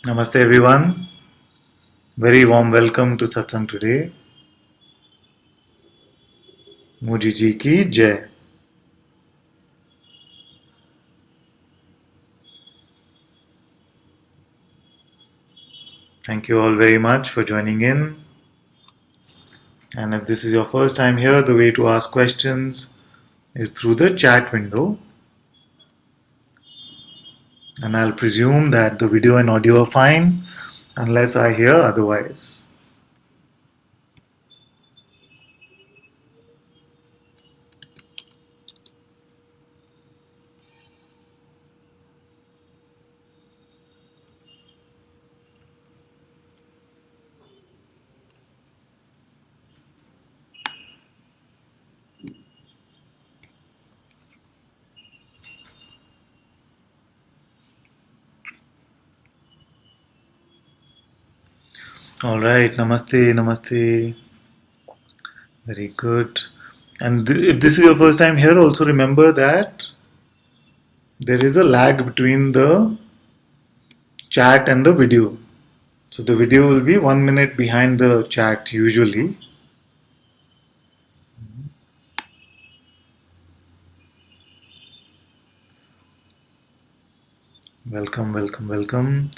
Namaste everyone. Very warm welcome to Satsang today. Moji ji ki jai. Thank you all very much for joining in. And if this is your first time here, the way to ask questions is through the chat window. And I'll presume that the video and audio are fine unless I hear otherwise. All right, namaste, namaste. Very good. And if this is your first time here, also remember that there is a lag between the chat and the video. So the video will be 1 minute behind the chat usually. Welcome, welcome, welcome.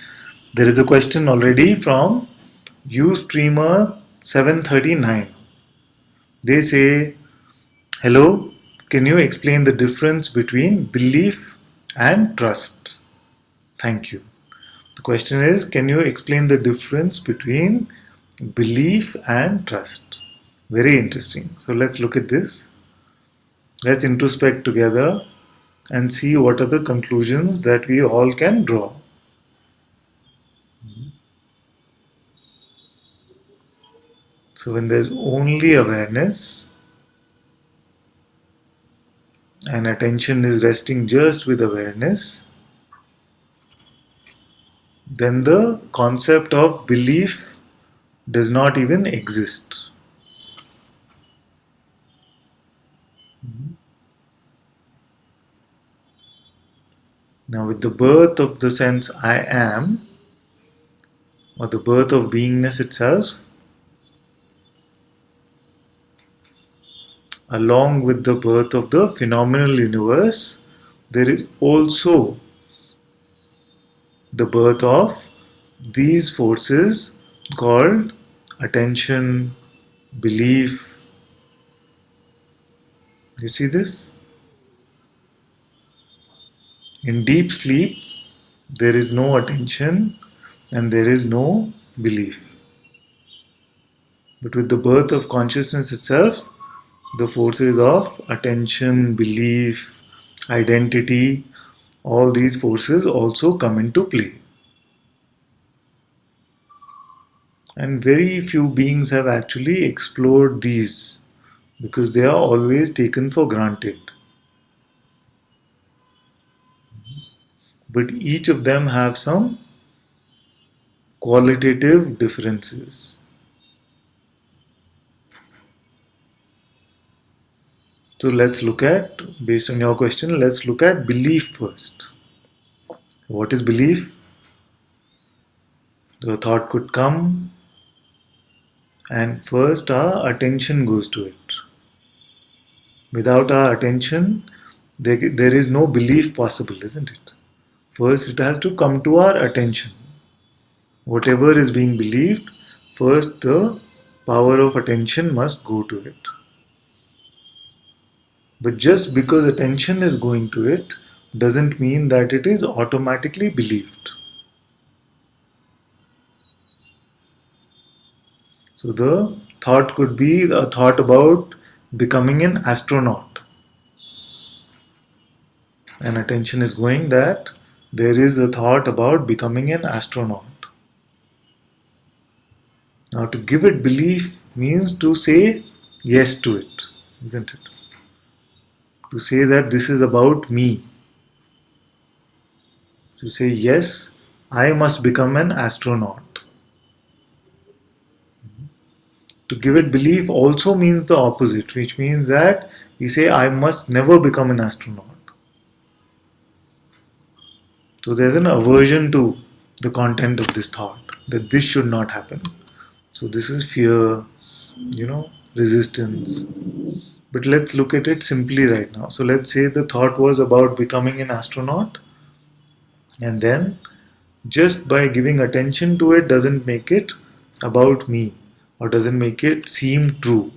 There is a question already from Ustreamer739. They say, hello, can you explain the difference between belief and trust? Thank you. The question is, can you explain the difference between belief and trust? Very interesting. So let's look at this. Let's introspect together and see what are the conclusions that we all can draw. So when there's only awareness and attention is resting just with awareness, then the concept of belief does not even exist. Now, with the birth of the sense I am, or the birth of beingness itself, along with the birth of the phenomenal universe, there is also the birth of these forces called attention, belief. You see this? In deep sleep, there is no attention and there is no belief. But with the birth of consciousness itself, the forces of attention, belief, identity, all these forces also come into play. And very few beings have actually explored these because they are always taken for granted. But each of them have some qualitative differences. So let's look at, based on your question, let's look at belief first. What is belief? The thought could come and first our attention goes to it. Without our attention, there is no belief possible, isn't it? First, it has to come to our attention. Whatever is being believed, first the power of attention must go to it. But just because attention is going to it doesn't mean that it is automatically believed. So the thought could be a thought about becoming an astronaut. And attention is going that there is a thought about becoming an astronaut. Now to give it belief means to say yes to it, isn't it? To say that this is about me. To say yes, I must become an astronaut. To give it belief also means the opposite, which means that we say I must never become an astronaut. So there's an aversion to the content of this thought, that this should not happen. So this is fear, resistance. But let's look at it simply right now. So let's say the thought was about becoming an astronaut, and then just by giving attention to it doesn't make it about me or doesn't make it seem true.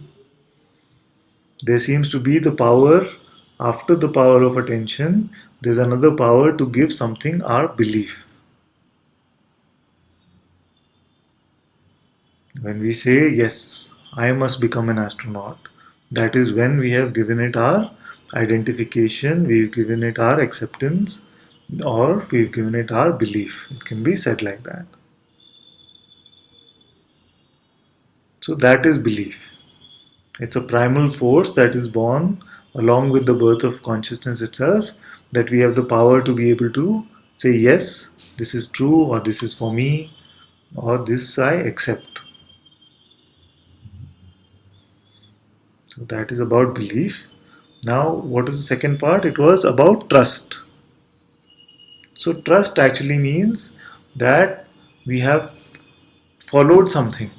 There seems to be the power, after the power of attention, there's another power to give something our belief. When we say, yes, I must become an astronaut, that is when we have given it our identification, we've given it our acceptance, or we've given it our belief. It can be said like that. So that is belief. It's a primal force that is born along with the birth of consciousness itself, that we have the power to be able to say, yes, this is true, or this is for me, or this I accept. So that is about belief. Now, what is the second part? It was about trust. So, trust actually means that we have followed something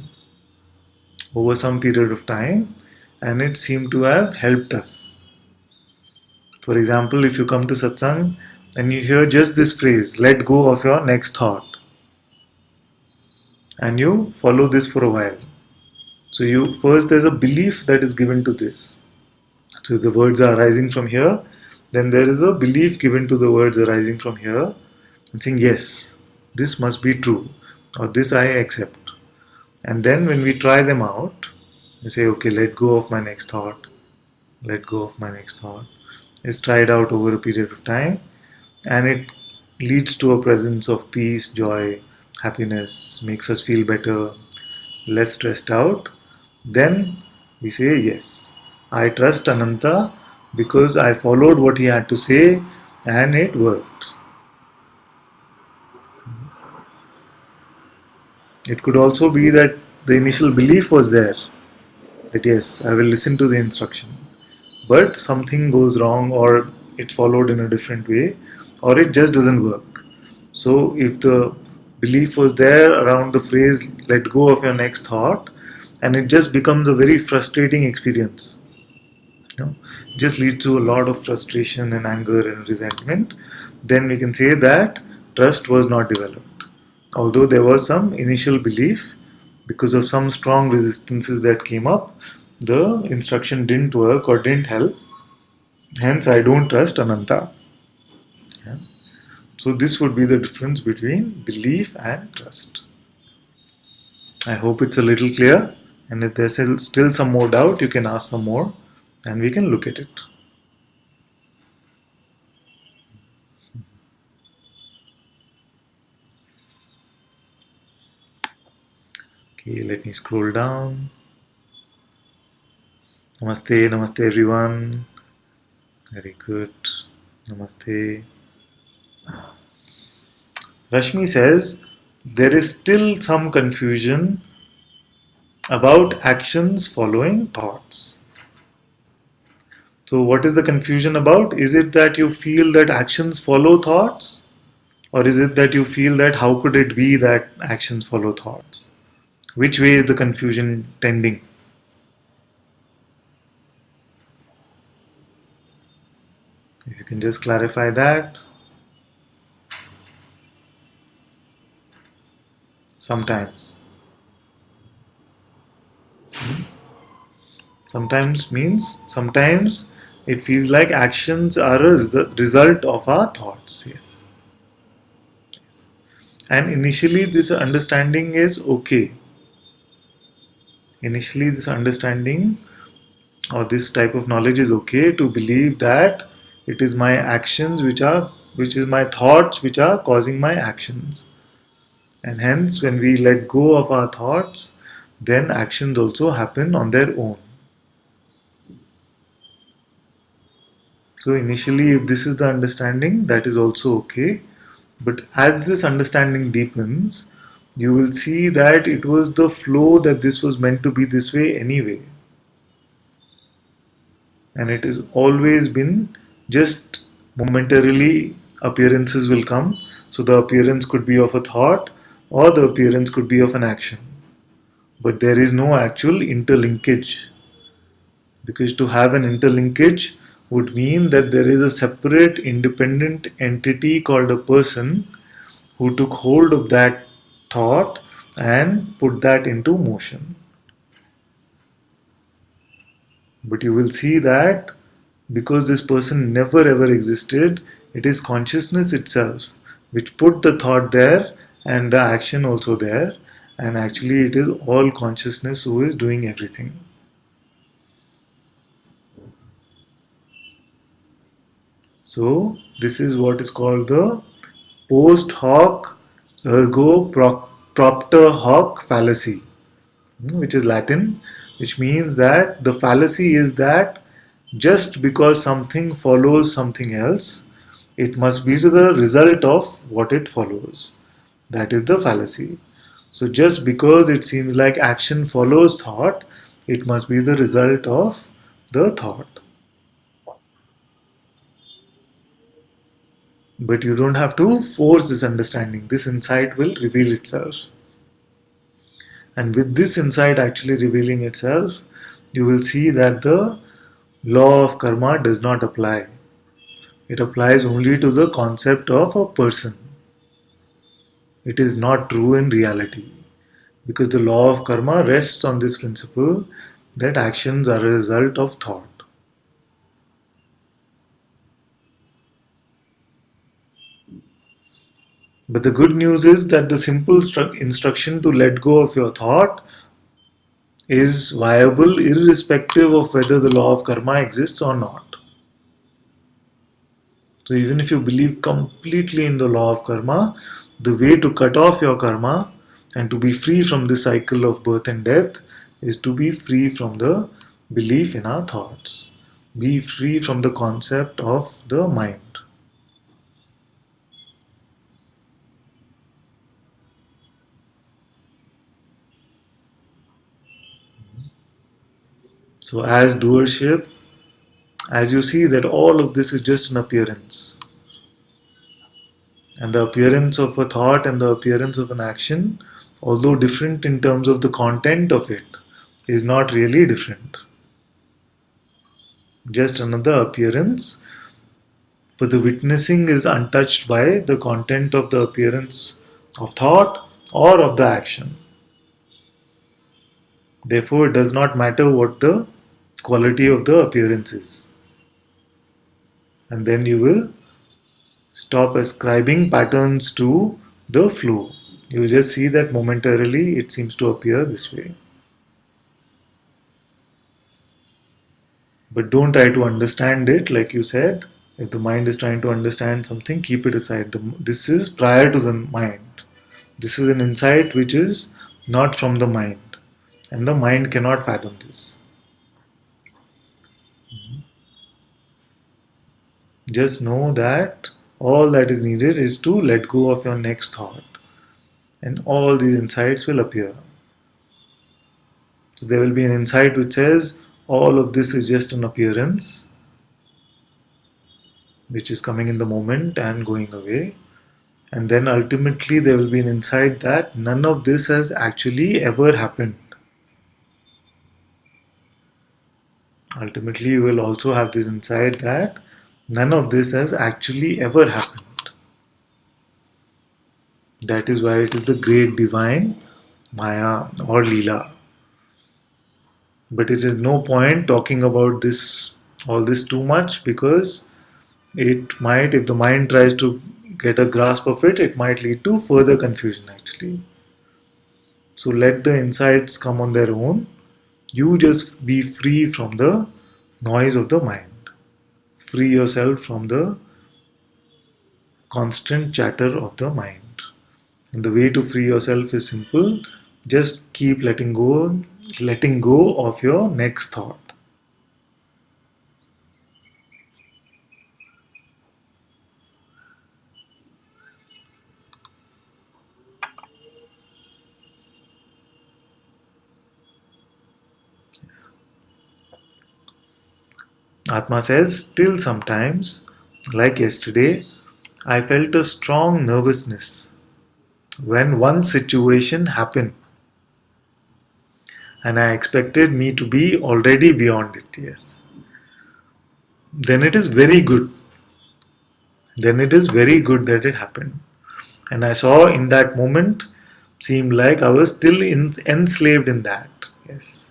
over some period of time and it seemed to have helped us. For example, if you come to satsang and you hear just this phrase, let go of your next thought, and you follow this for a while. So, you first there's a belief that is given to this. So, the words are arising from here, then there is a belief given to the words arising from here, and saying, yes, this must be true, or this I accept. And then when we try them out, we say, okay, let go of my next thought, let go of my next thought. It's tried out over a period of time, and it leads to a presence of peace, joy, happiness, makes us feel better, less stressed out. Then we say, yes, I trust Ananta because I followed what he had to say and it worked. It could also be that the initial belief was there, that yes, I will listen to the instruction, but something goes wrong, or it's followed in a different way, or it just doesn't work. So, if the belief was there around the phrase, let go of your next thought, and it just becomes a very frustrating experience, it just leads to a lot of frustration and anger and resentment, then we can say that trust was not developed. Although there was some initial belief, because of some strong resistances that came up, the instruction didn't work or didn't help. Hence, I don't trust Ananta. Yeah. So, this would be the difference between belief and trust. I hope it's a little clear. And if there's still some more doubt, you can ask some more and we can look at it. Okay, let me scroll down. Namaste, namaste everyone. Very good. Namaste. Rashmi says there is still some confusion about actions following thoughts. So, what is the confusion about? Is it that you feel that actions follow thoughts? Or is it that you feel that how could it be that actions follow thoughts? Which way is the confusion tending? If you can just clarify that. Sometimes. Sometimes means sometimes it feels like actions are a result of our thoughts. Yes. And initially, this understanding is okay. Initially, this understanding or this type of knowledge is okay to believe that it is my actions which is my thoughts which are causing my actions. And hence, when we let go of our thoughts, then actions also happen on their own. So, initially, if this is the understanding, that is also okay. But as this understanding deepens, you will see that it was the flow that this was meant to be this way anyway. And it has always been just momentarily appearances will come. So the appearance could be of a thought or the appearance could be of an action. But there is no actual interlinkage, because to have an interlinkage would mean that there is a separate independent entity called a person who took hold of that thought and put that into motion. But you will see that because this person never ever existed, it is consciousness itself which put the thought there and the action also there, and actually it is all consciousness who is doing everything. So, this is what is called the post hoc ergo propter hoc fallacy, which is Latin, which means that the fallacy is that just because something follows something else, it must be the result of what it follows. That is the fallacy. So, just because it seems like action follows thought, it must be the result of the thought. But you don't have to force this understanding. This insight will reveal itself. And with this insight actually revealing itself, you will see that the law of karma does not apply. It applies only to the concept of a person. It is not true in reality, because the law of karma rests on this principle that actions are a result of thought. But the good news is that the simple instruction to let go of your thought is viable irrespective of whether the law of karma exists or not. So, even if you believe completely in the law of karma, the way to cut off your karma and to be free from the cycle of birth and death is to be free from the belief in our thoughts, be free from the concept of the mind. So, as doership, as you see that all of this is just an appearance, and the appearance of a thought and the appearance of an action, although different in terms of the content of it, is not really different. Just another appearance, but the witnessing is untouched by the content of the appearance of thought or of the action. Therefore, it does not matter what the quality of the appearance is. And then you will stop ascribing patterns to the flow. You just see that momentarily it seems to appear this way. But don't try to understand it, like you said. If the mind is trying to understand something, keep it aside. This is prior to the mind. This is an insight which is not from the mind, and the mind cannot fathom this. Just know that all that is needed is to let go of your next thought, and all these insights will appear. So, there will be an insight which says, all of this is just an appearance, which is coming in the moment and going away. And then ultimately, there will be an insight that none of this has actually ever happened. Ultimately, you will also have this insight that none of this has actually ever happened. That is why it is the great divine Maya or Leela. But it is no point talking about this, all this too much, because it might, if the mind tries to get a grasp of it, it might lead to further confusion actually. So let the insights come on their own. You just be free from the noise of the mind. Free yourself from the constant chatter of the mind. And the way to free yourself is simple. Just keep letting go of your next thought. Atma says, still sometimes, like yesterday, I felt a strong nervousness when one situation happened and I expected me to be already beyond it. Yes. Then it is very good. Then it is very good that it happened. And I saw in that moment, seemed like I was still enslaved in that. Yes.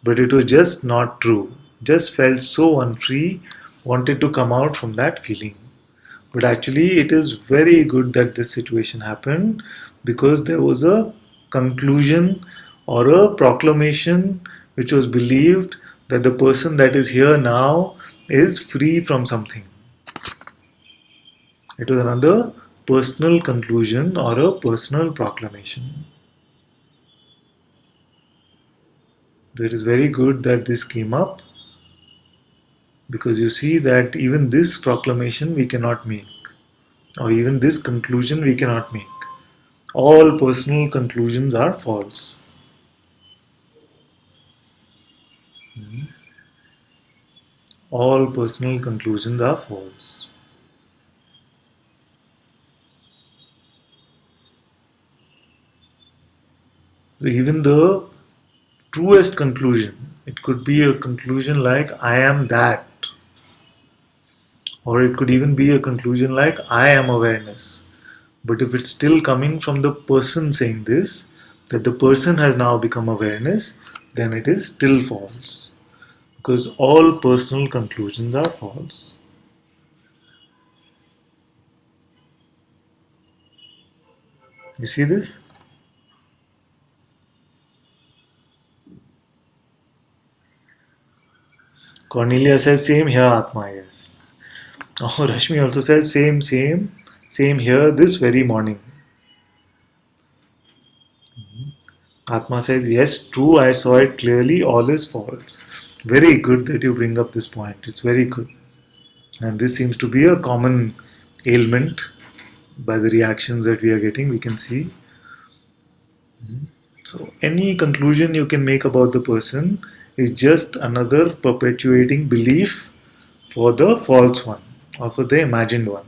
But it was just not true. Just felt so unfree, wanted to come out from that feeling. But actually, it is very good that this situation happened because there was a conclusion or a proclamation which was believed that the person that is here now is free from something. It was another personal conclusion or a personal proclamation. It is very good that this came up because you see that even this proclamation we cannot make, or even this conclusion we cannot make. All personal conclusions are false. All personal conclusions are false. So even the truest conclusion, it could be a conclusion like I am that, or it could even be a conclusion like I am awareness. But if it's still coming from the person saying this, that the person has now become awareness, then it is still false. Because all personal conclusions are false. You see this? Cornelia says, same here, Atma, yes. Oh, Rashmi also says, same here this very morning. Atma says, yes, true, I saw it clearly, all is false. Very good that you bring up this point. It's very good. And this seems to be a common ailment by the reactions that we are getting, we can see. So, any conclusion you can make about the person is just another perpetuating belief for the false one or for the imagined one.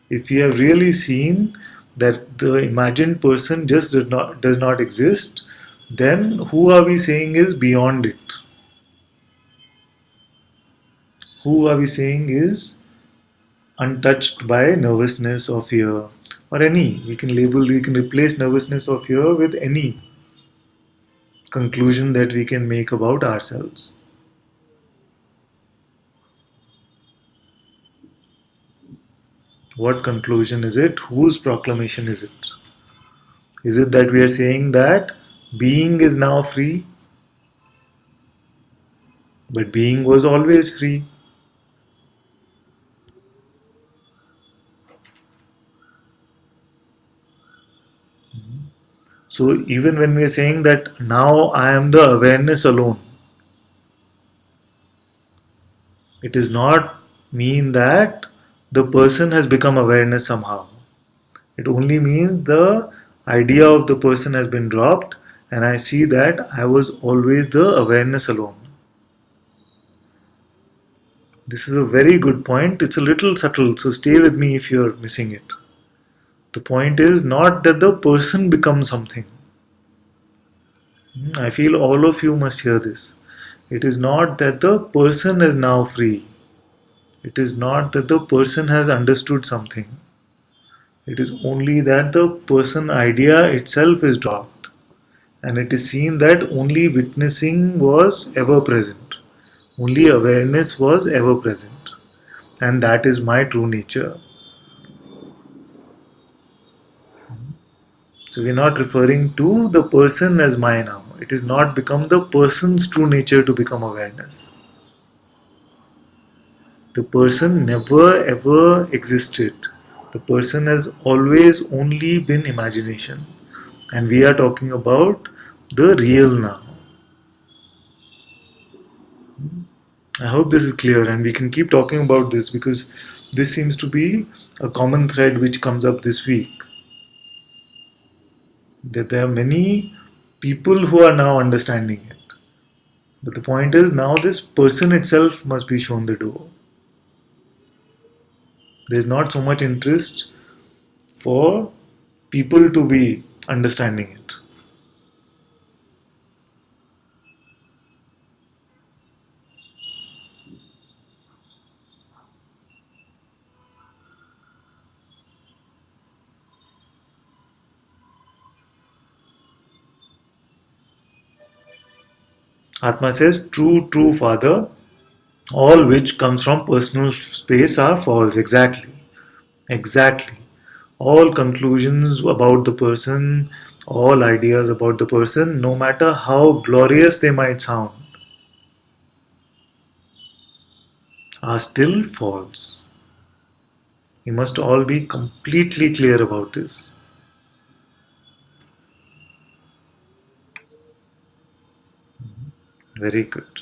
If you have really seen that the imagined person just does not exist, then who are we saying is beyond it? Who are we saying is untouched by nervousness or fear or any? We can replace nervousness or fear with any conclusion that we can make about ourselves. What conclusion is it? Whose proclamation is it? Is it that we are saying that being is now free, but being was always free? So even when we are saying that now I am the awareness alone, it does not mean that the person has become awareness somehow. It only means the idea of the person has been dropped and I see that I was always the awareness alone. This is a very good point. It's a little subtle, so stay with me if you're missing it. The point is not that the person becomes something. I feel all of you must hear this. It is not that the person is now free. It is not that the person has understood something. It is only that the person idea itself is dropped. And it is seen that only witnessing was ever present. Only awareness was ever present. And that is my true nature. So we're not referring to the person as my now. It is not become the person's true nature to become awareness. The person never ever existed. The person has always only been imagination. And we are talking about the real now. I hope this is clear and we can keep talking about this because this seems to be a common thread which comes up this week. That there are many people who are now understanding it. But the point is now this person itself must be shown the door. There's not so much interest for people to be understanding it. Atma says, true, true, Father. All which comes from personal space are false. Exactly. Exactly. All conclusions about the person, all ideas about the person, no matter how glorious they might sound, are still false. You must all be completely clear about this. Very good.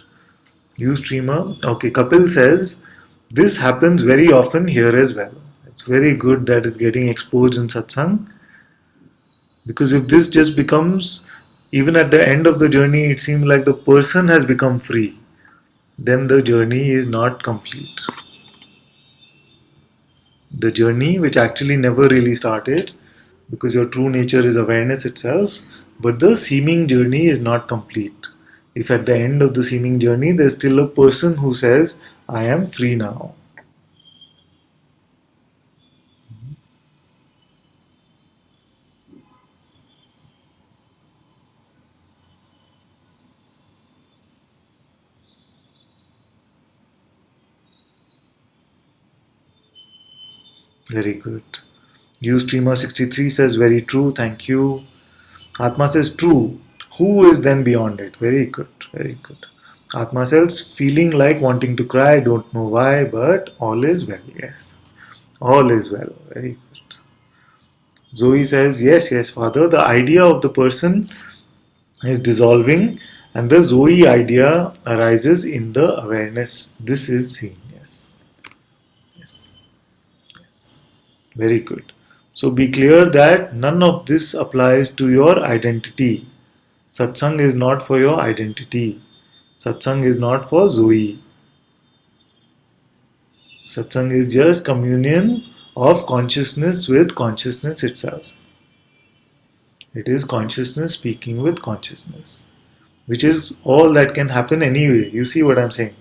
You streamer. Okay, Kapil says this happens very often here as well. It's very good that it's getting exposed in satsang, because if this just becomes, even at the end of the journey, it seems like the person has become free, then the journey is not complete. The journey, which actually never really started, because your true nature is awareness itself, but the seeming journey is not complete. If at the end of the seeming journey there's still a person who says, I am free now. Very good. Ustreamer63 says, very true, thank you. Atma says, true. Who is then beyond it? Very good, very good. Atma says, feeling like wanting to cry, don't know why, but all is well. Yes, all is well. Very good. Zoe says, yes, yes, Father, the idea of the person is dissolving and the Zoe idea arises in the awareness. This is seen. Yes, yes, very good. So be clear that none of this applies to your identity. Satsang is not for your identity. Satsang is not for Zoe. Satsang is just communion of consciousness with consciousness itself. It is consciousness speaking with consciousness, which is all that can happen anyway. You see what I'm saying?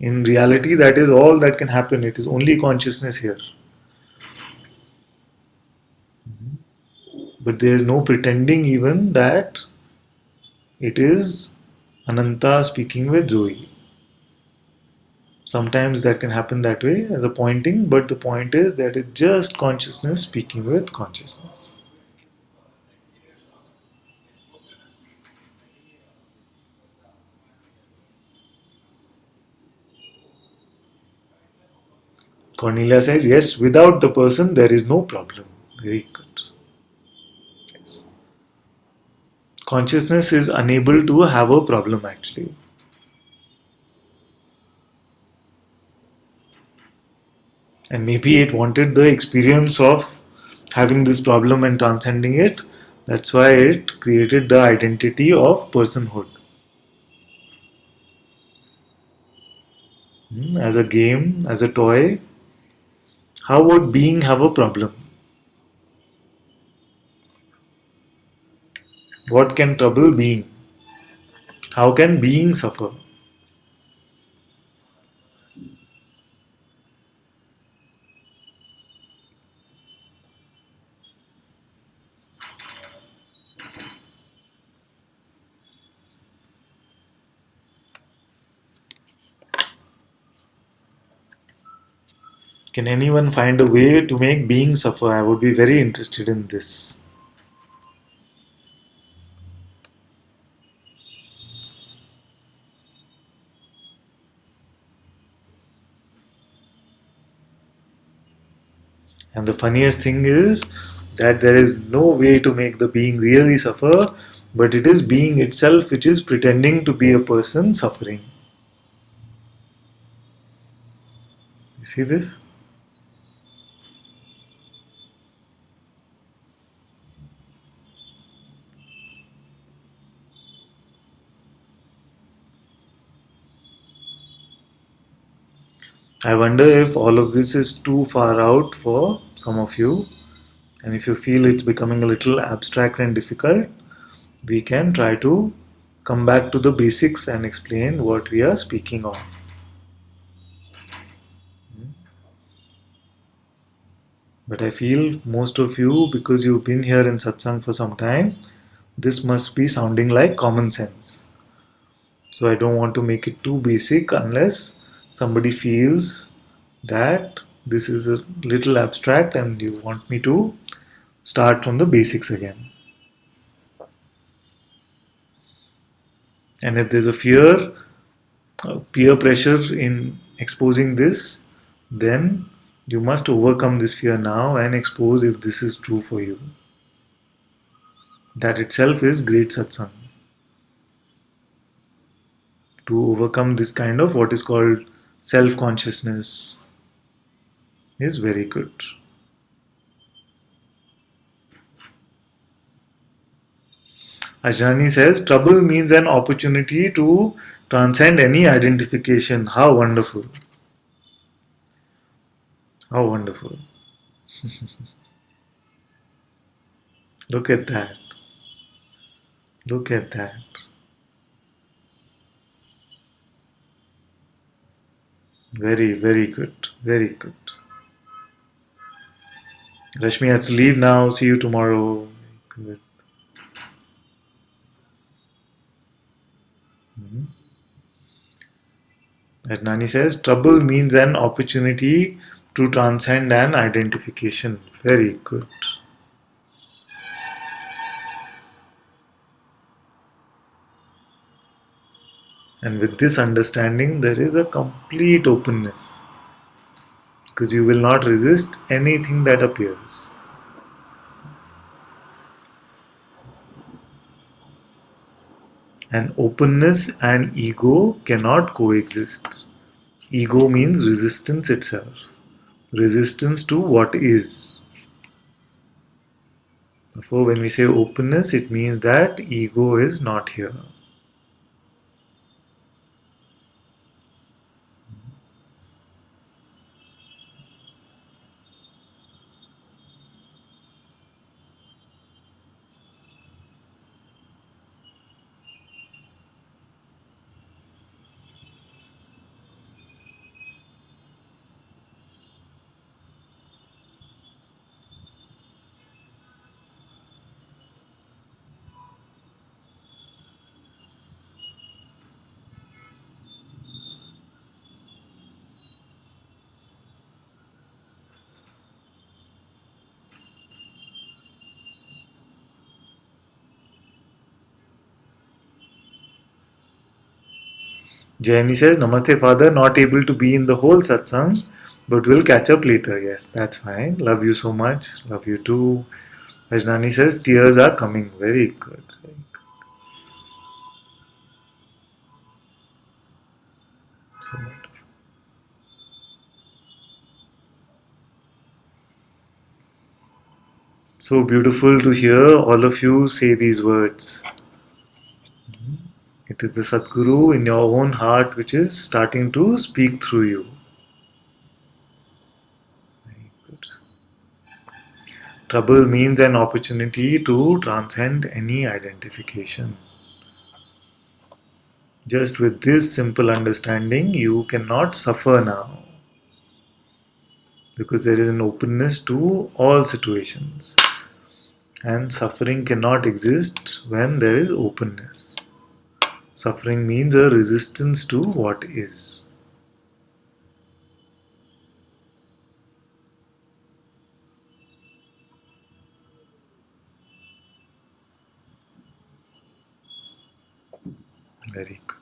In reality, that is all that can happen. It is only consciousness here. But there is no pretending even that it is Ananta speaking with Zoe. Sometimes that can happen that way as a pointing, but the point is that it's just consciousness speaking with consciousness. Cornelia says, yes, without the person there is no problem. Very good. Yes. Consciousness is unable to have a problem actually. And maybe it wanted the experience of having this problem and transcending it. That's why it created the identity of personhood. As a game, as a toy, how would being have a problem? What can trouble being? How can being suffer? Can anyone find a way to make being suffer? I would be very interested in this. And the funniest thing is that there is no way to make the being really suffer, but it is being itself which is pretending to be a person suffering. You see this? I wonder if all of this is too far out for some of you, and if you feel it's becoming a little abstract and difficult, we can try to come back to the basics and explain what we are speaking of. But I feel most of you, because you've been here in satsang for some time, this must be sounding like common sense. So I don't want to make it too basic unless somebody feels that this is a little abstract and you want me to start from the basics again. And if there's a fear, peer pressure in exposing this, then you must overcome this fear now and expose if this is true for you. That itself is great satsang. To overcome this kind of what is called self consciousness is very good. Ajani says trouble means an opportunity to transcend any identification. How wonderful! How wonderful! Look at that. Look at that. Very, very good. Very good. Rashmi has to leave now. See you tomorrow. Good. Mhm. Nani says trouble means an opportunity to transcend an identification. Very good. And with this understanding, there is a complete openness because you will not resist anything that appears. And openness and ego cannot coexist. Ego means resistance itself, resistance to what is. Therefore, when we say openness, it means that ego is not here. Jayani says, Namaste, Father, not able to be in the whole satsang, but will catch up later. Yes, that's fine. Love you so much. Love you too. Ajnani says, tears are coming. Very good. So wonderful. So beautiful to hear all of you say these words. It is the Sadguru in your own heart which is starting to speak through you. Very good. Trouble means an opportunity to transcend any identification. Just with this simple understanding, you cannot suffer now because there is an openness to all situations. And suffering cannot exist when there is openness. Suffering means a resistance to what is. Very good.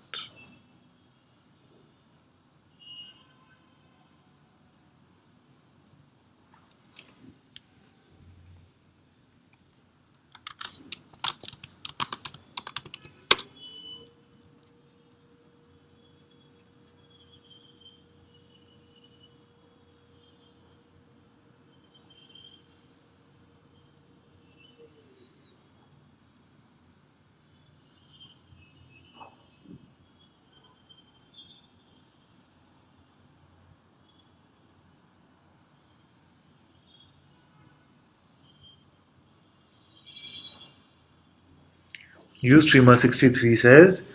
Ustreamer63 says,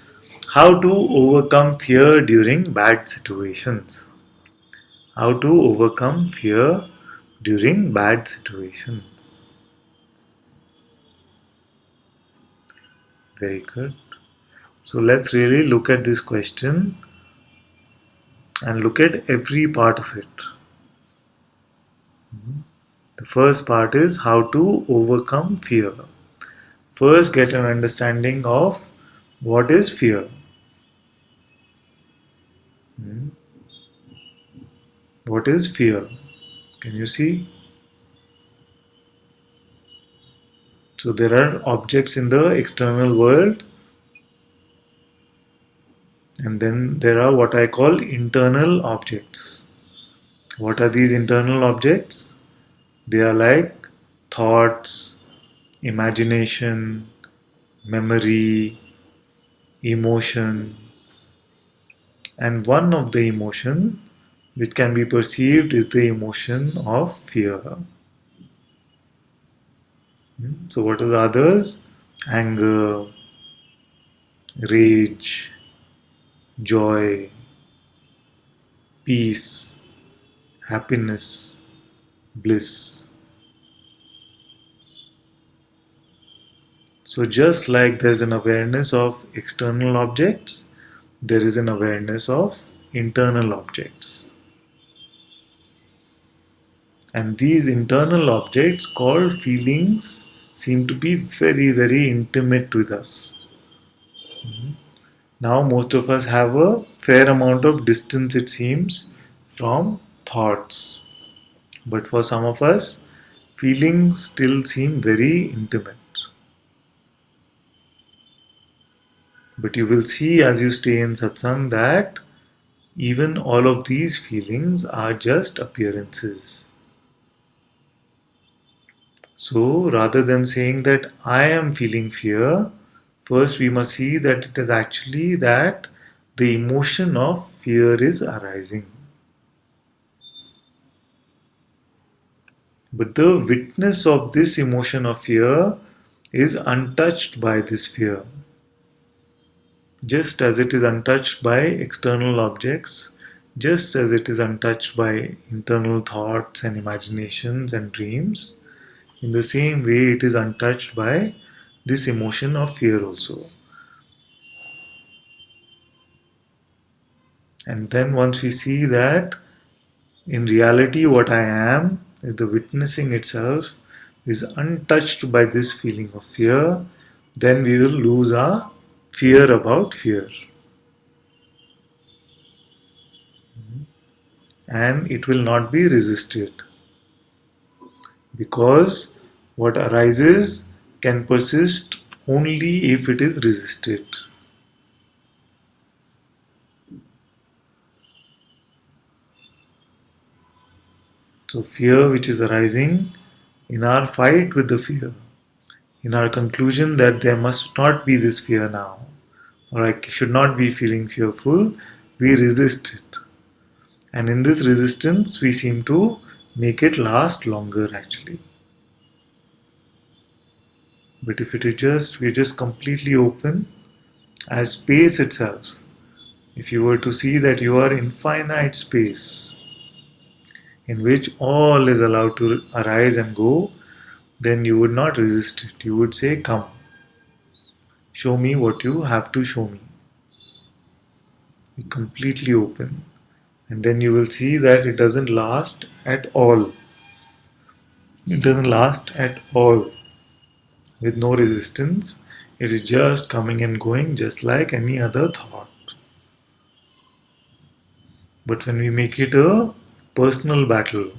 how to overcome fear during bad situations. How to overcome fear during bad situations. Very good. So let's really look at this question and look at every part of it. The first part is how to overcome fear. First, get an understanding of what is fear. What is fear? Can you see? So there are objects in the external world, and then there are what I call internal objects. What are these internal objects? They are like thoughts, imagination, memory, emotion, and one of the emotion which can be perceived is the emotion of fear. So what are the others? Anger, rage, joy, peace, happiness, bliss. So just like there's an awareness of external objects, there is an awareness of internal objects. And these internal objects called feelings seem to be very, very intimate with us. Now, most of us have a fair amount of distance, it seems, from thoughts. But for some of us, feelings still seem very intimate. But you will see as you stay in satsang that even all of these feelings are just appearances. So rather than saying that I am feeling fear, first we must see that it is actually that the emotion of fear is arising. But the witness of this emotion of fear is untouched by this fear. Just as it is untouched by external objects, just as it is untouched by internal thoughts and imaginations and dreams, in the same way it is untouched by this emotion of fear also. And then once we see that in reality what I am is the witnessing itself is untouched by this feeling of fear, then we will lose our fear about fear. And it will not be resisted because what arises can persist only if it is resisted. So, fear which is arising in our fight with the fear, in our conclusion that there must not be this fear now, or I should not be feeling fearful, we resist it. And in this resistance, we seem to make it last longer actually. But if it is just, we're just completely open as space itself. If you were to see that you are infinite space in which all is allowed to arise and go, then you would not resist it. You would say, come, show me what you have to show me. Be completely open. And then you will see that it doesn't last at all. It doesn't last at all. With no resistance, it is just coming and going just like any other thought. But when we make it a personal battle,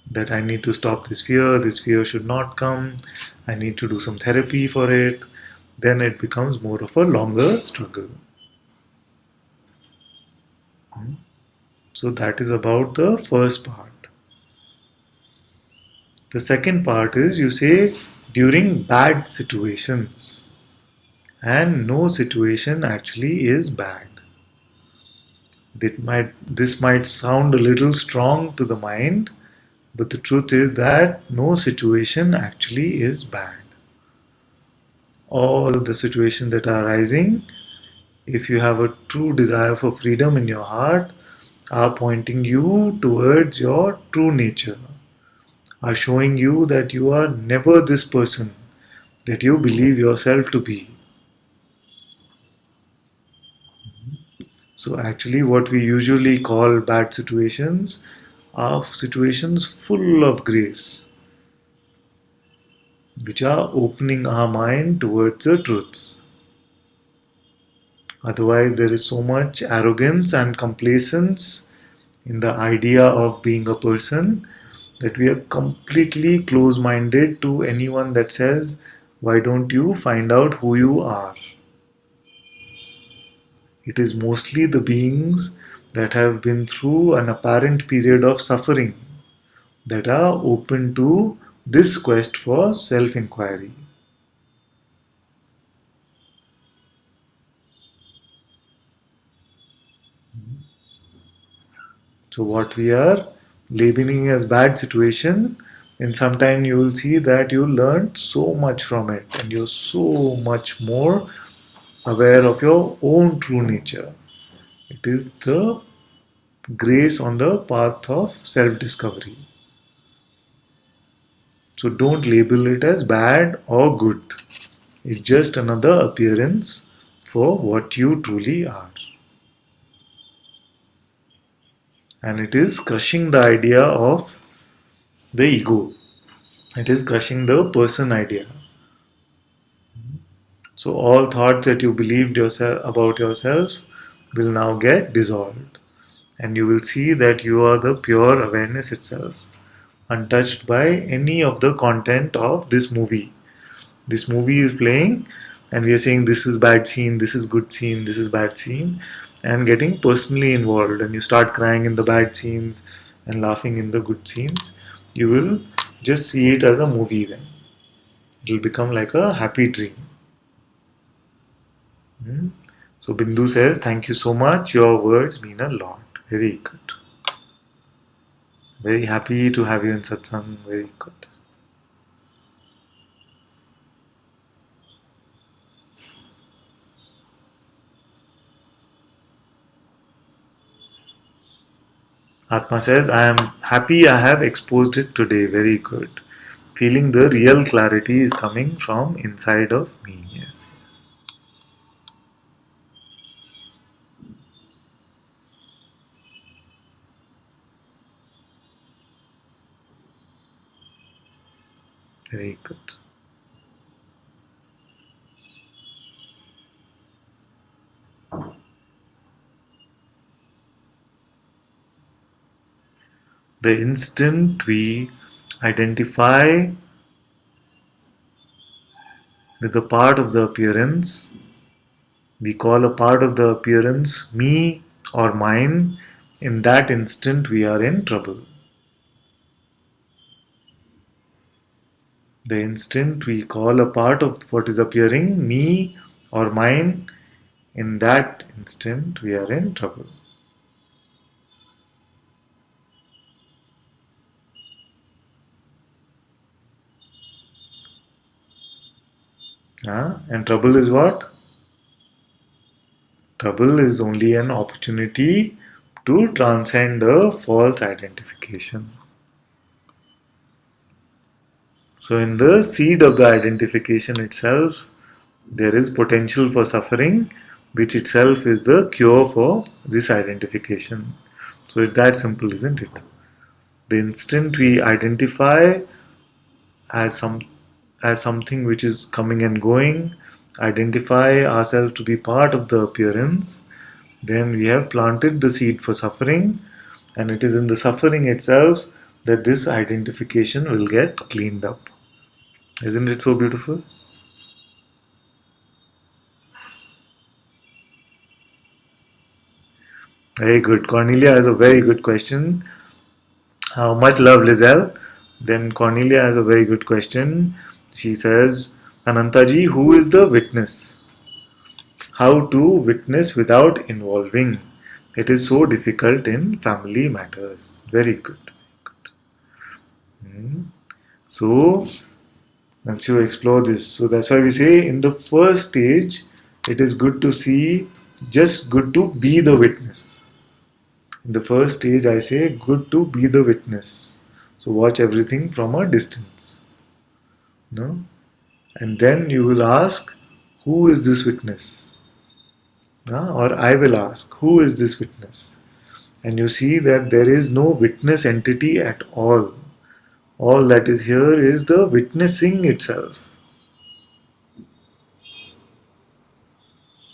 that I need to stop this fear should not come, I need to do some therapy for it, then it becomes more of a longer struggle. So that is about the first part. The second part is you say during bad situations, and no situation actually is bad. This might sound a little strong to the mind, but the truth is that no situation actually is bad. all the situations that are arising, if you have a true desire for freedom in your heart, are pointing you towards your true nature, are showing you that you are never this person that you believe yourself to be. So, actually, what we usually call bad situations are situations full of grace, which are opening our mind towards the truths. Otherwise, there is so much arrogance and complacence in the idea of being a person that we are completely close minded to anyone that says, why don't you find out who you are? It is mostly the beings that have been through an apparent period of suffering that are open to this quest for self inquiry. So, what we are labeling as bad situation, and sometime you will see that you learned so much from it and you're so much more aware of your own true nature. It is the grace on the path of self discovery. So don't label it as bad or good. It's just another appearance for what you truly are. And it is crushing the idea of the ego. It is crushing the person idea. So all thoughts that you believed yourself about yourself will now get dissolved. And you will see that you are the pure awareness itself, untouched by any of the content of this movie. This movie is playing, and we are saying this is bad scene, this is good scene, this is bad scene, and getting personally involved. And you start crying in the bad scenes and laughing in the good scenes. You will just see it as a movie then. It will become like a happy dream. Hmm? So Bindu says, thank you so much. Your words mean a lot. Very good. Very happy to have you in satsang. Very good. Atma says, I am happy I have exposed it today. Very good. Feeling the real clarity is coming from inside of me. Yes, very good. The instant we identify with a part of the appearance, we call a part of the appearance me or mine, in that instant we are in trouble. The instant we call a part of what is appearing me or mine, in that instant we are in trouble. And trouble is what? Trouble is only an opportunity to transcend a false identification. So, in the seed of the identification itself, there is potential for suffering, which itself is the cure for this identification. So, it's that simple, isn't it? The instant we identify as something which is coming and going, identify ourselves to be part of the appearance, then we have planted the seed for suffering, and it is in the suffering itself that this identification will get cleaned up. Isn't it so beautiful? Very good. Cornelia has a very good question. Much love, Lizelle. Then Cornelia has a very good question. She says, Anantaji, who is the witness? How to witness without involving? It is so difficult in family matters. Very good. Hmm. So, once you explore this. So that's why we say in the first stage, it is good to see, just good to be the witness. In the first stage, I say good to be the witness. So watch everything from a distance. No? And then you will ask, who is this witness? Or I will ask, who is this witness? And you see that there is no witness entity at all. All that is here is the witnessing itself.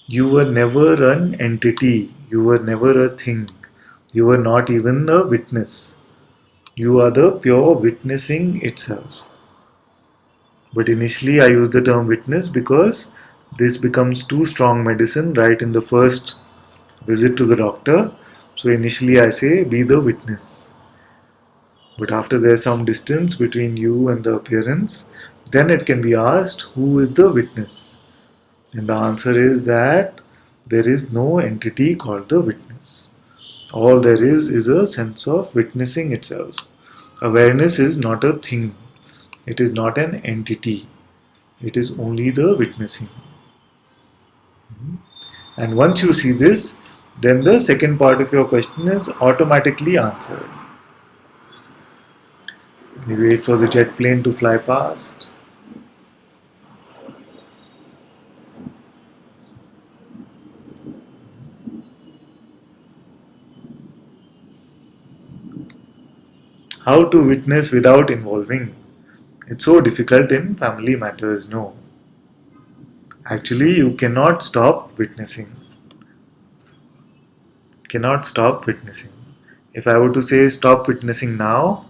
You were never an entity, you were never a thing, you were not even a witness. You are the pure witnessing itself. But initially, I use the term witness because this becomes too strong medicine right in the first visit to the doctor. So initially, I say be the witness. But after there's some distance between you and the appearance, then it can be asked who is the witness? And the answer is that there is no entity called the witness. All there is a sense of witnessing itself. Awareness is not a thing, it is not an entity, it is only the witnessing. And once you see this, then the second part of your question is automatically answered. You wait for the jet plane to fly past. How to witness without involving? It's so difficult in family matters, no. Actually, you cannot stop witnessing. Cannot stop witnessing. If I were to say stop witnessing now,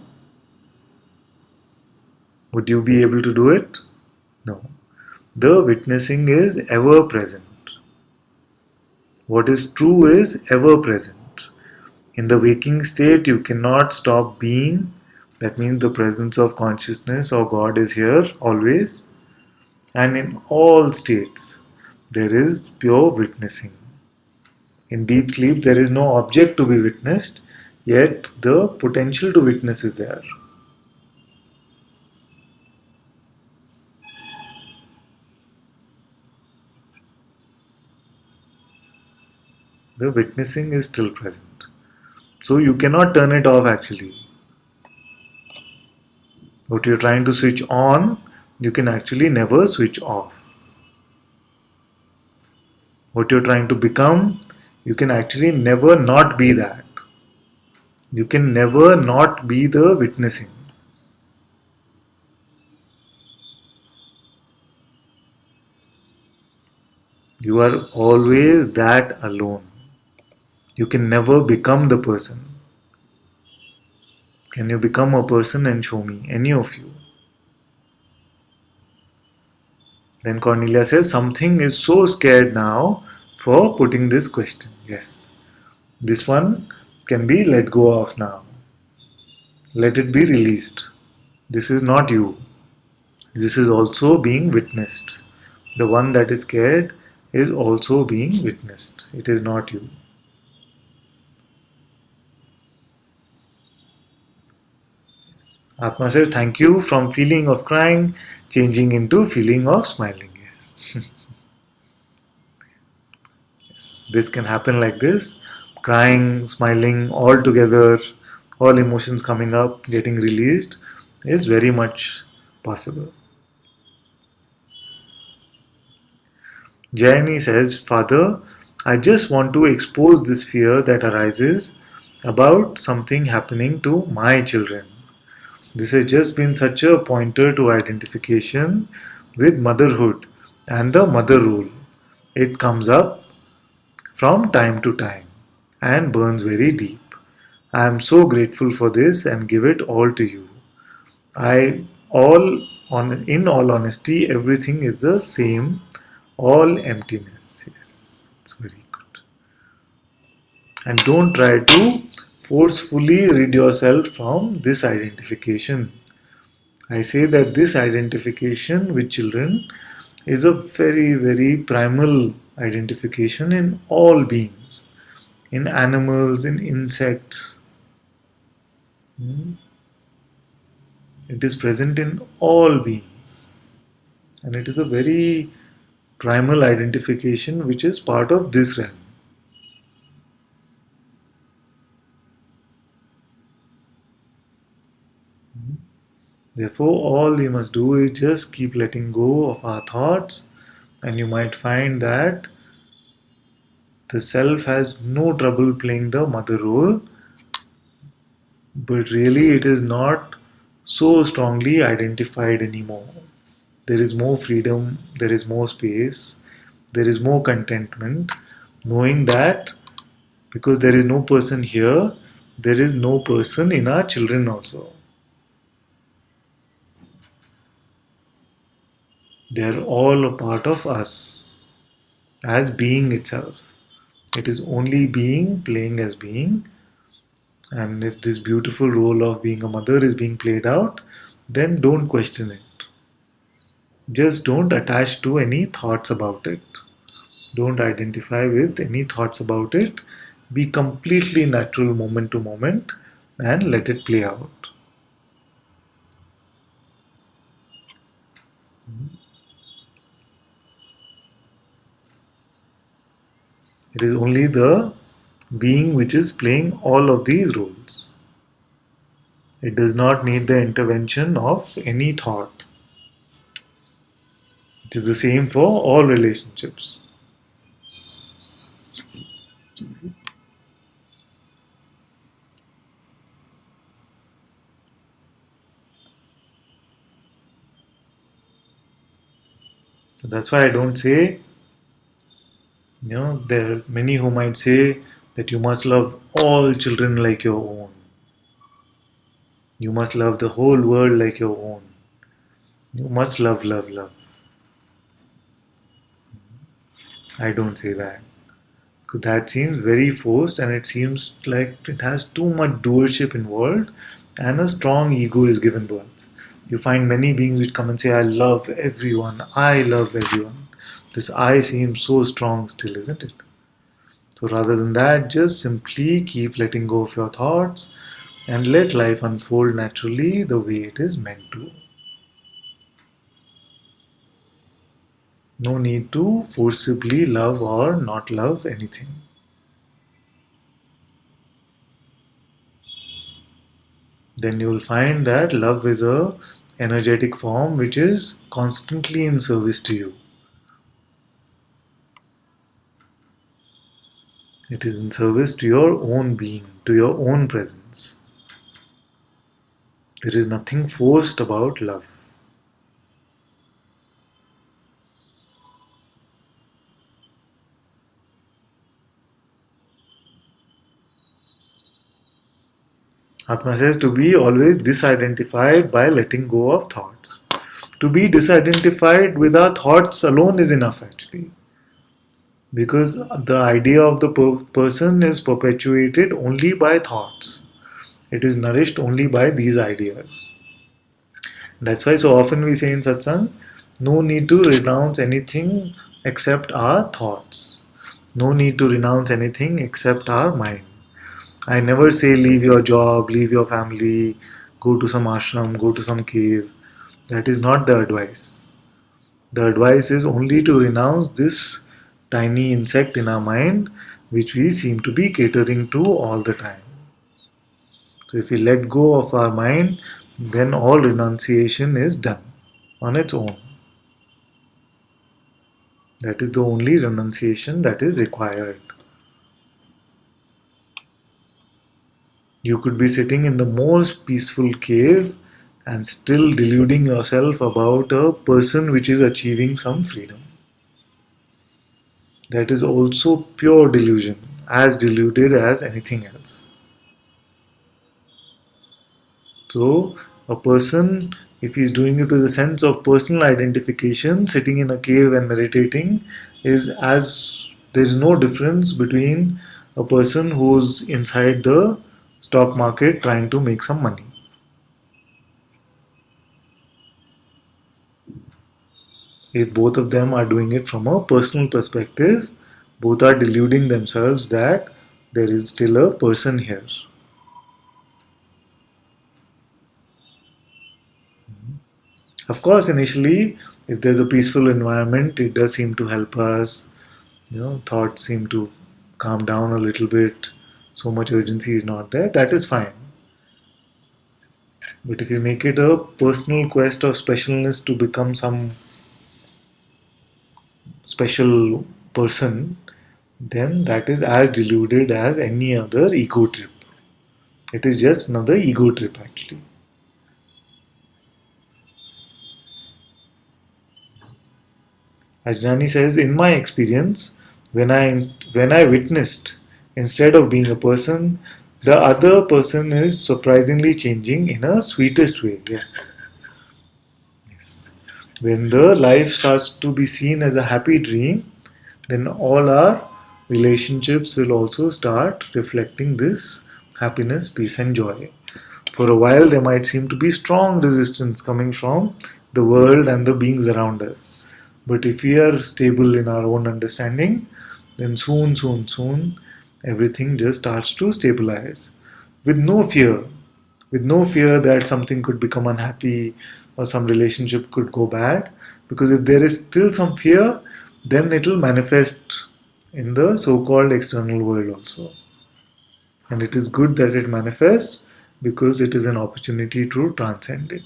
would you be able to do it? No. The witnessing is ever present. What is true is ever present. In the waking state, you cannot stop being. That means the presence of consciousness or God is here always. And in all states, there is pure witnessing. In deep sleep, there is no object to be witnessed, yet the potential to witness is there. The witnessing is still present. So you cannot turn it off actually. What you're trying to switch on, you can actually never switch off. What you're trying to become, you can actually never not be that. You can never not be the witnessing. You are always that alone. You can never become the person. Can you become a person and show me? Any of you? Then Cornelia says, something is so scared now for putting this question. Yes. This one can be let go of now. Let it be released. This is not you. This is also being witnessed. The one that is scared is also being witnessed. It is not you. Atma says, thank you, from feeling of crying, changing into feeling of smiling. Yes. Yes. This can happen like this. Crying, smiling, all together, all emotions coming up, getting released is very much possible. Jayani says, Father, I just want to expose this fear that arises about something happening to my children. This has just been such a pointer to identification with motherhood and the mother rule. It comes up from time to time and burns very deep. I am so grateful for this and give it all to you. I all on in all honesty, everything is the same, all emptiness. Yes, it's very good. And don't try to forcefully rid yourself from this identification. I say that this identification with children is a very, very primal identification in all beings, in animals, in insects. Hmm? It is present in all beings. And it is a very primal identification which is part of this realm. Therefore, all we must do is just keep letting go of our thoughts, and you might find that the self has no trouble playing the mother role, but really it is not so strongly identified anymore. There is more freedom, there is more space, there is more contentment, knowing that because there is no person here, there is no person in our children also. They are all a part of us as being itself. It is only being playing as being, and if this beautiful role of being a mother is being played out, then don't question it. Just don't attach to any thoughts about it. Don't identify with any thoughts about it. Be completely natural moment to moment and let it play out. It is only the being which is playing all of these roles. It does not need the intervention of any thought. It is the same for all relationships. So that's why I don't say, there are many who might say that you must love all children like your own. You must love the whole world like your own. You must love, love, love. I don't say that. Because that seems very forced and it seems like it has too much doership involved and a strong ego is given birth. You find many beings which come and say, I love everyone, I love everyone. This I seems so strong still, isn't it? So rather than that, just simply keep letting go of your thoughts and let life unfold naturally the way it is meant to. No need to forcibly love or not love anything. Then you will find that love is a energetic form which is constantly in service to you. It is in service to your own being, to your own presence. There is nothing forced about love. Atma says to be always disidentified by letting go of thoughts. To be disidentified with our thoughts alone is enough actually. Because the idea of the person is perpetuated only by thoughts. It is nourished only by these ideas. That's why so often we say in satsang, no need to renounce anything except our thoughts. No need to renounce anything except our mind. I never say leave your job, leave your family, go to some ashram, go to some cave. That is not the advice. The advice is only to renounce this tiny insect in our mind which we seem to be catering to all the time. So if we let go of our mind, then all renunciation is done on its own. That is the only renunciation that is required. You could be sitting in the most peaceful cave and still deluding yourself about a person which is achieving some freedom. That is also pure delusion, as deluded as anything else. So, a person, if he's doing it with a sense of personal identification, sitting in a cave and meditating, is as there is no difference between a person who's inside the stock market trying to make some money. If both of them are doing it from a personal perspective, both are deluding themselves that there is still a person here. Of course, initially If there's a peaceful environment, it does seem to help us. Thoughts seem to calm down a little bit. So much urgency is not there. That is fine. But if you make it a personal quest of specialness to become some special person, then that is as deluded as any other ego trip. It is just another ego trip, actually. Ajnani says, in my experience, when I witnessed, instead of being a person, the other person is surprisingly changing in a sweetest way. Yes, yes. When the life starts to be seen as a happy dream, then all our relationships will also start reflecting this happiness, peace, and joy. For a while, there might seem to be strong resistance coming from the world and the beings around us. But if we are stable in our own understanding, then soon, everything just starts to stabilize with no fear, with no fear that something could become unhappy or some relationship could go bad. Because if there is still some fear, then it will manifest in the so called external world also. And it is good that it manifests because it is an opportunity to transcend it.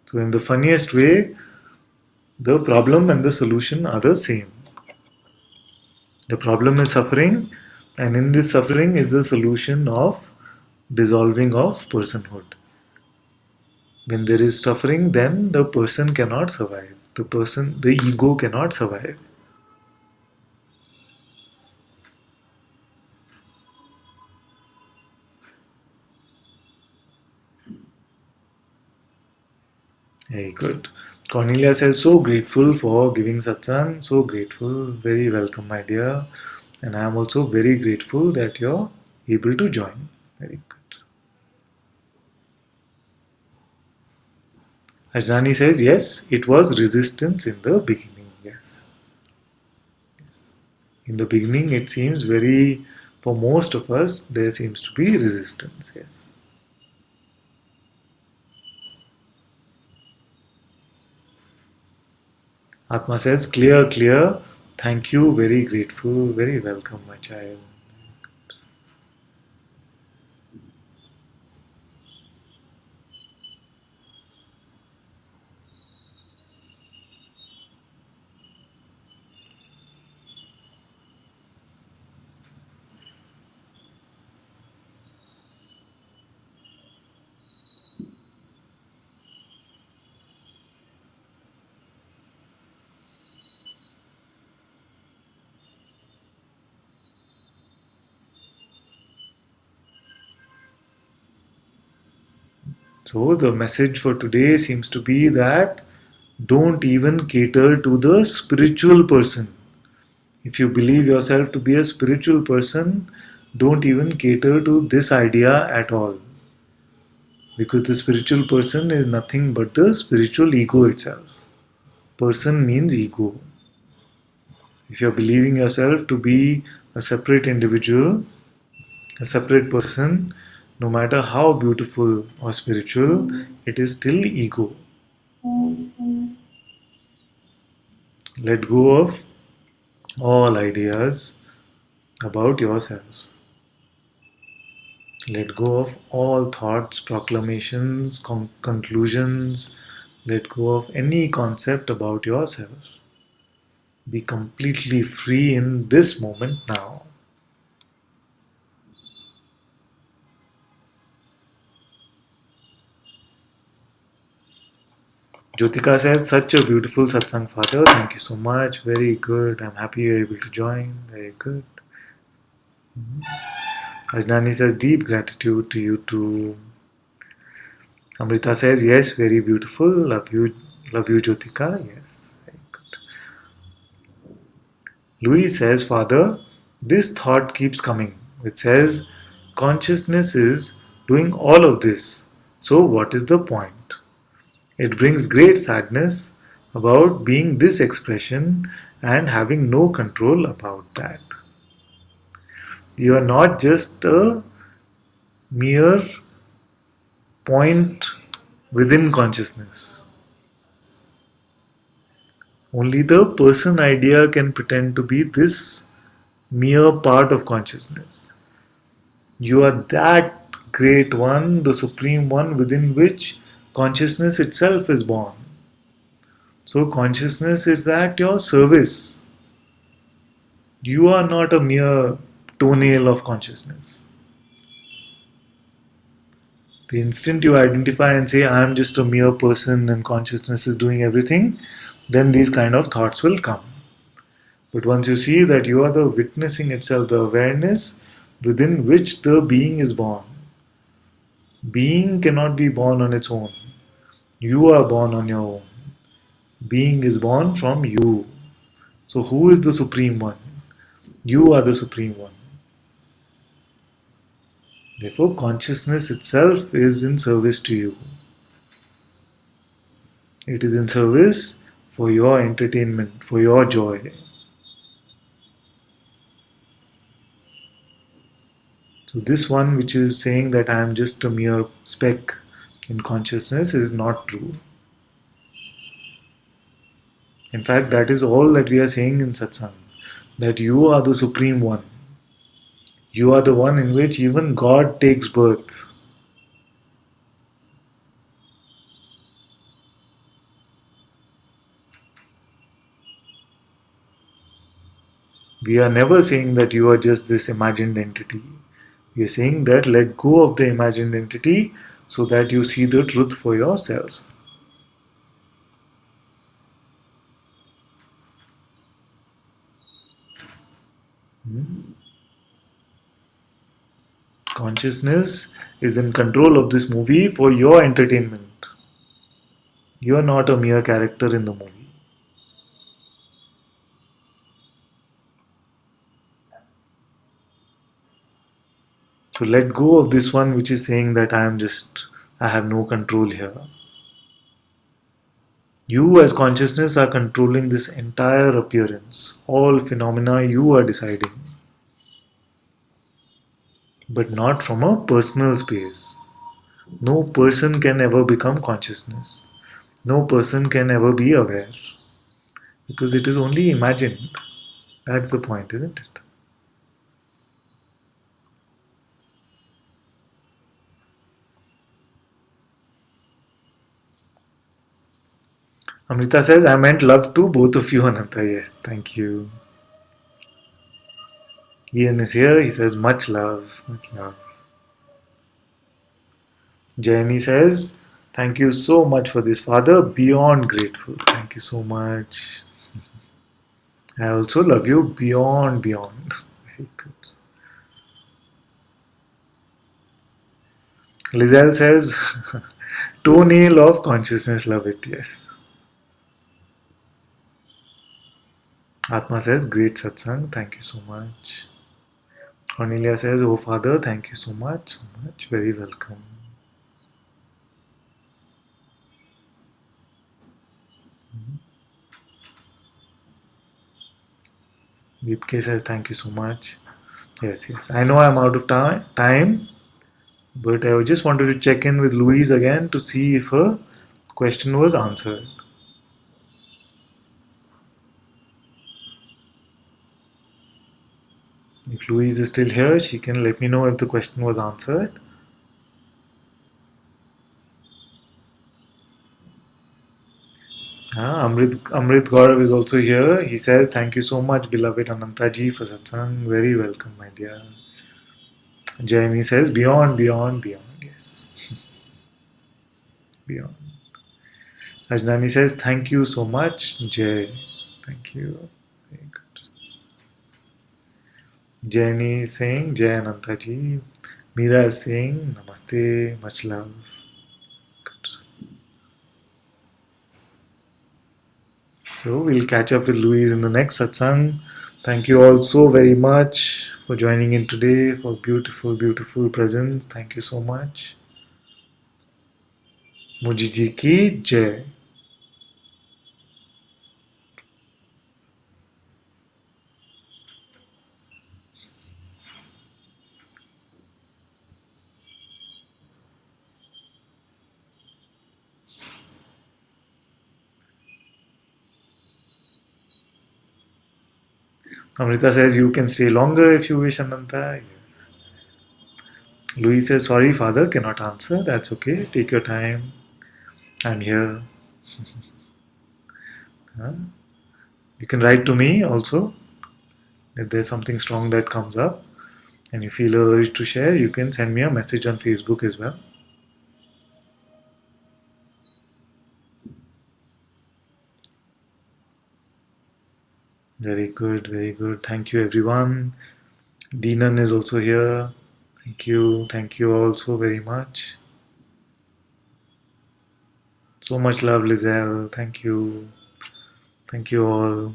So, in the funniest way, the problem and the solution are the same. The problem is suffering, and in this suffering is the solution of dissolving of personhood. When there is suffering, then the person cannot survive. The ego cannot survive. Very good. Cornelia says, so grateful for giving satsang, so grateful, very welcome, my dear. And I am also very grateful that you're able to join. Very good. Ajnani says, yes, it was resistance in the beginning. Yes. In the beginning, it seems very, for most of us, there seems to be resistance. Yes. Atma says, clear, clear. Thank you, very grateful, very welcome, my child. So, the message for today seems to be that don't even cater to the spiritual person. If you believe yourself to be a spiritual person, don't even cater to this idea at all. Because the spiritual person is nothing but the spiritual ego itself. Person means ego. If you're believing yourself to be a separate individual, a separate person, no matter how beautiful or spiritual, it is still ego. Let go of all ideas about yourself. Let go of all thoughts, proclamations, conclusions. Let go of any concept about yourself. Be completely free in this moment now. Jyotika says, such a beautiful satsang, Father. Thank you so much. Very good. I'm happy you're able to join. Very good. Ajnani says, deep gratitude to you too. Amrita says, yes, very beautiful. Love you, Jyotika. Yes, very good. Louis says, Father, this thought keeps coming. It says, consciousness is doing all of this. So, what is the point? It brings great sadness about being this expression and having no control about that. You are not just a mere point within consciousness. Only the person idea can pretend to be this mere part of consciousness. You are that great one, the supreme one within which consciousness itself is born. So, consciousness is at your service. You are not a mere toenail of consciousness. The instant you identify and say, I am just a mere person and consciousness is doing everything, then these kind of thoughts will come. But once you see that you are the witnessing itself, the awareness within which the being is born, being cannot be born on its own. You are born on your own. Being is born from you. So, who is the Supreme One? You are the Supreme One. Therefore, consciousness itself is in service to you. It is in service for your entertainment, for your joy. So, this one which is saying that I am just a mere speck in consciousness is not true. In fact, that is all that we are saying in satsang, that you are the Supreme One. You are the one in which even God takes birth. We are never saying that you are just this imagined entity. We are saying that let go of the imagined entity so that you see the truth for yourself. Consciousness is in control of this movie for your entertainment. You are not a mere character in the movie. So let go of this one which is saying that I have no control here. You as consciousness are controlling this entire appearance. All phenomena you are deciding. But not from a personal space. No person can ever become consciousness. No person can ever be aware. Because it is only imagined. That's the point, isn't it? Amrita says, I meant love to both of you, Ananta. Yes, thank you. Ian is here. He says, much love, much love. Jenny says, thank you so much for this, Father. Beyond grateful. Thank you so much. I also love you beyond, beyond. Very good. Lizelle says, toenail of consciousness. Love it. Yes. Atma says, great satsang. Thank you so much. Cornelia says, oh Father, thank you so much, so much. Very welcome. Vipke says, thank you so much. Yes, yes. I know I'm out of time, but I just wanted to check in with Louise again to see if her question was answered. If Louise is still here, she can let me know if the question was answered. Amrit Gaurav is also here. He says, thank you so much, beloved Anantaji, for satsang. Very welcome, my dear. Jaini says, beyond, beyond, beyond. Yes. Beyond. Ajnani says, thank you so much, Jay. Thank you. Very good. Jaini is saying, Jai Anantaji. Meera is saying, Namaste, much love. Good. So we'll catch up with Louise in the next satsang. Thank you all so very much for joining in today, for beautiful, beautiful presence. Thank you so much. Mujiji ki Jai. Amrita says you can stay longer if you wish, Ananta. Yes. Louis says sorry, father, cannot answer. That's okay. Take your time. I'm here. Huh? You can write to me also. If there's something strong that comes up and you feel a urge to share, you can send me a message on Facebook as well. Very good, very good. Thank you, everyone. Deenan is also here. Thank you all so very much. So much love, Lizelle. Thank you all.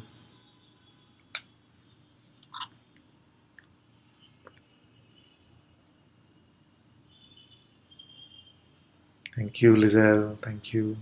Thank you, Lizelle. Thank you.